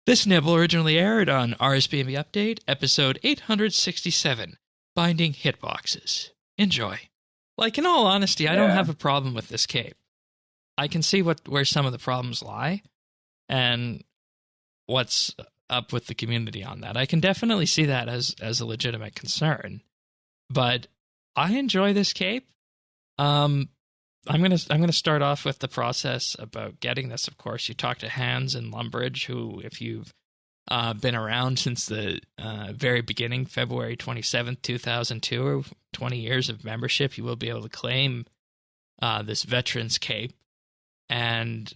This nibble originally aired on RSBMB Update, episode 867, Binding Hitboxes. Enjoy. Like, in all honesty, I don't have a problem with this cape. I can see where some of the problems lie, and what's up with the community on that. I can definitely see that as a legitimate concern. But I enjoy this cape. I'm gonna start off with the process about getting this. Of course, you talk to Hans in Lumbridge, who, if you've been around since the very beginning, February 27th, 2002, or 20 years of membership, you will be able to claim this Veterans Cape. And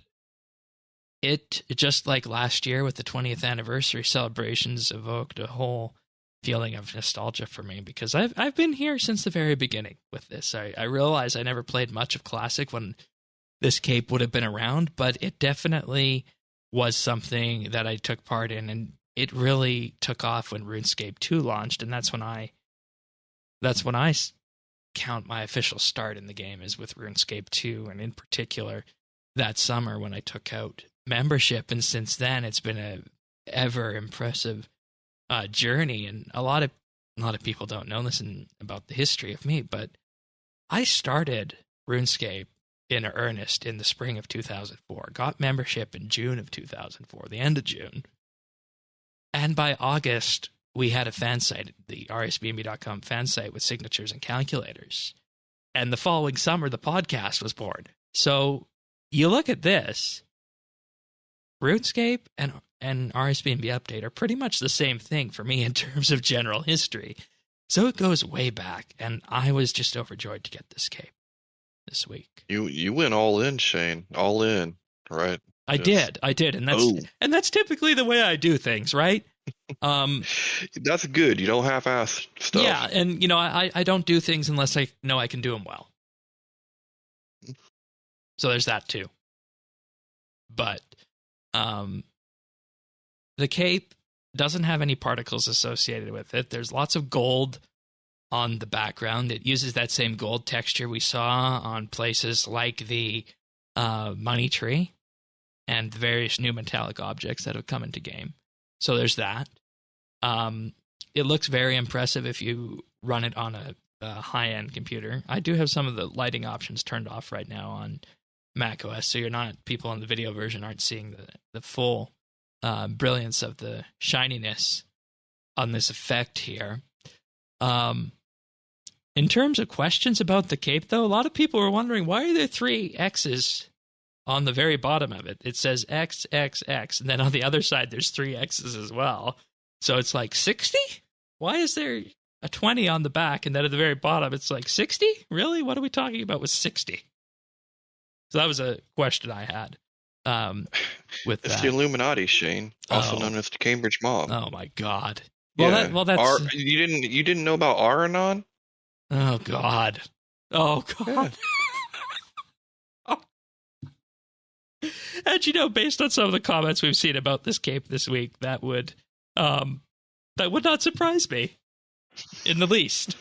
it, just like last year with the 20th anniversary celebrations, evoked a whole feeling of nostalgia for me, because I've been here since the very beginning with this. I realize I never played much of Classic when this cape would have been around, but it definitely was something that I took part in, and it really took off when RuneScape 2 launched, and that's when I count my official start in the game, is with RuneScape 2, and in particular that summer when I took out membership. And since then it's been a ever impressive journey. And a lot of people don't know this about the history of me, but I started RuneScape in earnest in the spring of 2004. Got membership in June of 2004, the end of June. And by August, we had a fan site, the rsbnb.com fan site with signatures and calculators. And the following summer, the podcast was born. So you look at this, RuneScape and RSBNB Update are pretty much the same thing for me in terms of general history. So it goes way back, and I was just overjoyed to get this cape this week. You went all in, Shane. All in, right? I did, and that's typically the way I do things, right? That's good. You don't half-ass stuff. Yeah, and I don't do things unless I know I can do them well. So there's that too. But the cape doesn't have any particles associated with it. There's lots of gold on the background. It uses that same gold texture we saw on places like the money tree and the various new metallic objects that have come into game. So there's that. It looks very impressive if you run it on a high-end computer. I do have some of the lighting options turned off right now on macOS, so people on the video version aren't seeing the full brilliance of the shininess on this effect here. In terms of questions about the cape, though, a lot of people were wondering, why are there 3 X's on the very bottom of it? It says X, X, X, and then on the other side there's 3 X's as well. So it's like 60? Why is there a 20 on the back, and then at the very bottom it's like 60? Really? What are we talking about with 60? So that was a question I had with it's that. the Illuminati, Shane, also known as the Cambridge Mob. Oh my God! That's you didn't know about Aranon? Oh God! Oh God! Yeah. And based on some of the comments we've seen about this cape this week, that would not surprise me in the least.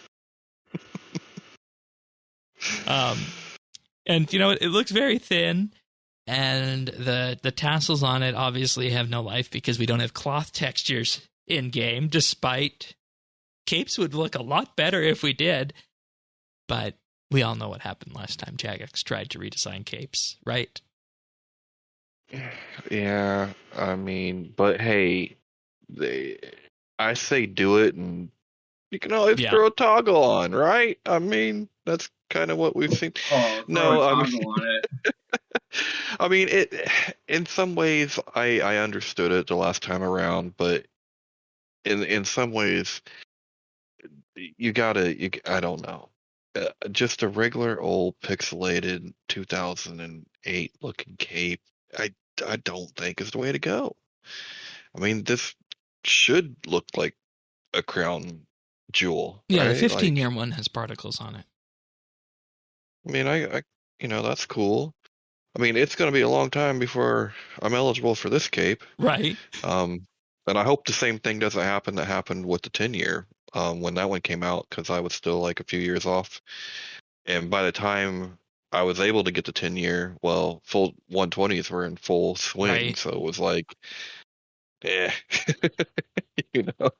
And it looks very thin, and the tassels on it obviously have no life because we don't have cloth textures in game, despite capes would look a lot better if we did. But we all know what happened last time Jagex tried to redesign capes, right? Yeah, I mean, but hey, I say do it, and you can always throw a toggle on, right? I mean, that's kind of what we've seen. I mean, it. In some ways, I understood it the last time around, but in some ways, I don't know. Just a regular old pixelated 2008 looking cape, I don't think is the way to go. I mean, this should look like a crown jewel. Yeah, right? The 15-year one has particles on it. I mean, I that's cool. I mean, it's going to be a long time before I'm eligible for this cape. Right. And I hope the same thing doesn't happen that happened with the 10-year when that one came out, because I was still like a few years off. And by the time I was able to get the 10-year, well, full 120s were in full swing. Right. So it was like, Yeah. You know.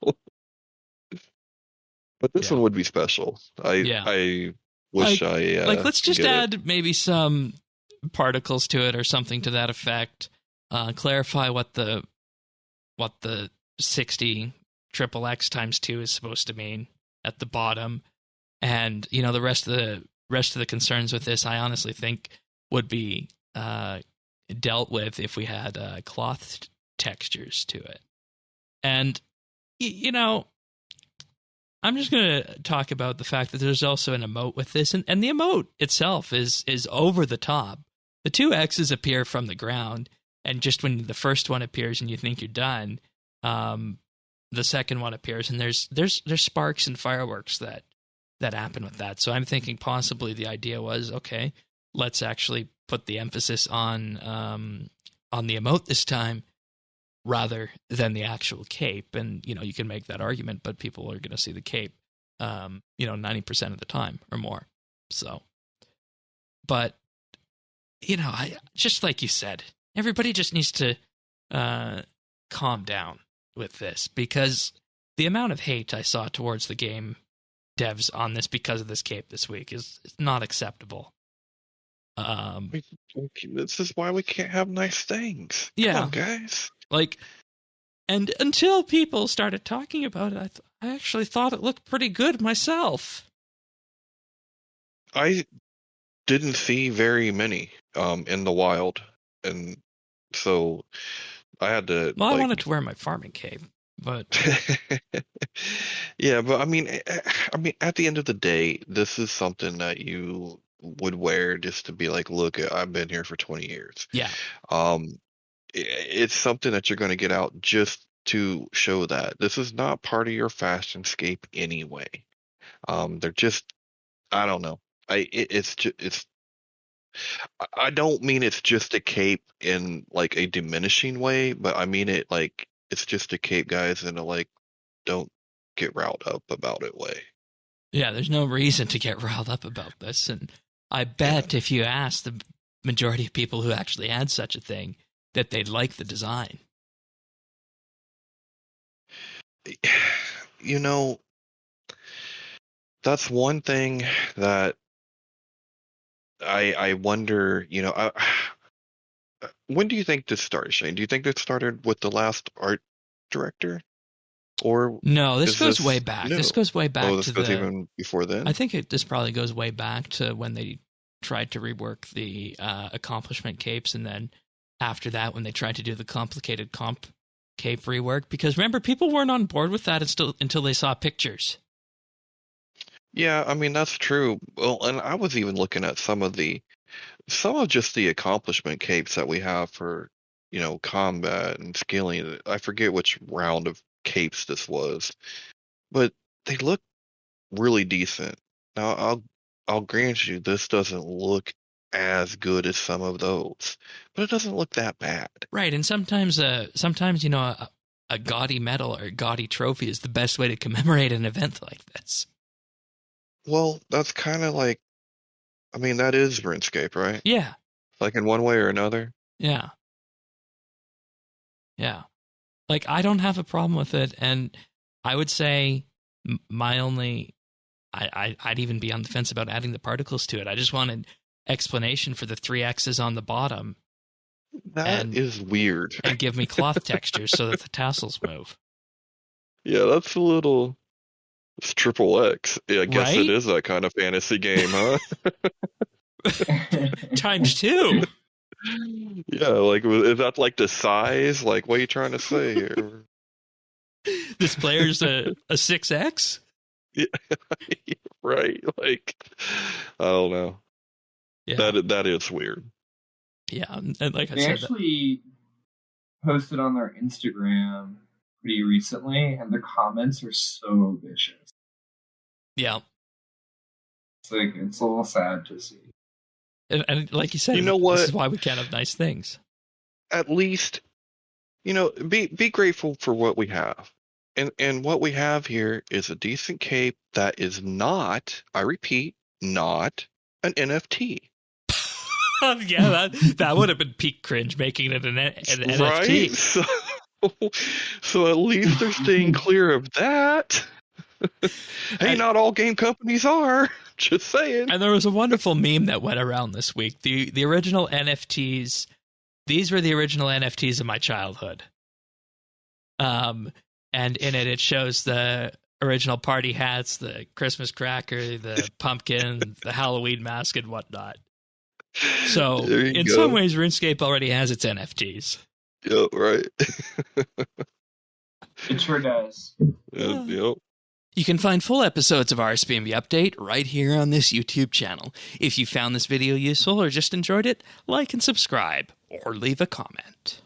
But this Yeah. one would be special. I Yeah. I wish Like I let's could just get it. add maybe some particles to it or something to that effect. Clarify what the 60 triple X times 2 is supposed to mean at the bottom. And the rest of the concerns with this, I honestly think would be dealt with if we had cloth textures to it. And I'm just going to talk about the fact that there's also an emote with this, and the emote itself is over the top. The two X's appear from the ground, and just when the first one appears and you think you're done, the second one appears, and there's sparks and fireworks that happen with that. So I'm thinking possibly the idea was, okay, let's actually put the emphasis on the emote this time, rather than the actual cape. And you can make that argument, but people are going to see the cape 90% of the time or more. So, but I just, like you said, everybody just needs to calm down with this, because the amount of hate I saw towards the game devs on this because of this cape this week is not acceptable. We, this is why we can't have nice things. Come Yeah, on, guys. like, and until people started talking about it, I actually thought it looked pretty good myself. I didn't see very many in the wild, and so I had to Well, I wanted to wear my farming cape, but yeah, but I mean, at the end of the day, this is something that you would wear just to be like, look, I've been here for 20 years. yeah, Um, it's something that you're going to get out just to show that this is not part of your fashionscape anyway. They're just, I don't know. I don't mean it's just a cape in like a diminishing way, but I mean it like it's just a cape, guys, in a like don't get riled up about it way. yeah, there's no reason to get riled up about this. And I bet if you ask the majority of people who actually had such a thing, that they'd like the design. You know, that's one thing that I wonder, when do you think this started, Shane? Do you think this started with the last art director? Or No, this is goes this way back. new? This goes way back Oh, this to goes even before then? I think this probably goes way back to when they tried to rework the accomplishment capes, and then after that, when they tried to do the complicated comp cape rework. Because remember, people weren't on board with that until they saw pictures. Yeah, I mean that's true. Well, and I was even looking at some of just the accomplishment capes that we have for, combat and scaling. I forget which round of capes this was, but they look really decent. Now, I'll grant you this doesn't look as good as some of those, but it doesn't look that bad. Right, and sometimes a gaudy medal or gaudy trophy is the best way to commemorate an event like this. Well, that's kind of like, I mean, that is RuneScape, right? Yeah, Like in one way or another. yeah, yeah. Like, I don't have a problem with it, and I would say my only I'd even be on the fence about adding the particles to it. I just wanted explanation for the 3 X's on the bottom. That is weird. And give me cloth textures so that the tassels move. Yeah, that's a little. It's triple X. Yeah, I guess Right? it is that kind of fantasy game, huh? Times 2. Yeah, like is that like the size? Like, what are you trying to say here? This player's a 6X? Yeah, right. Like, I don't know. Yeah. That is weird. Yeah, and like I they said, actually posted on their Instagram pretty recently, and the comments are so vicious. yeah. It's a little sad to see. And like you said, You know what? This is why we can't have nice things. At least, be grateful for what we have. And what we have here is a decent cape that is not, I repeat, not an NFT. Yeah, that would have been peak cringe, making it an Right? NFT. So, So at least they're staying clear of that. Hey, And- not all game companies are. Just saying. And there was a wonderful meme that went around this week. The original NFTs, these were the original NFTs of my childhood. And in it shows the original party hats, the Christmas cracker, the pumpkin, the Halloween mask, and whatnot. So There you in go. some ways, RuneScape already has its NFTs. Yep, right. It sure does. Yep. You can find full episodes of RSPNB Update right here on this YouTube channel. If you found this video useful or just enjoyed it, like and subscribe, or leave a comment.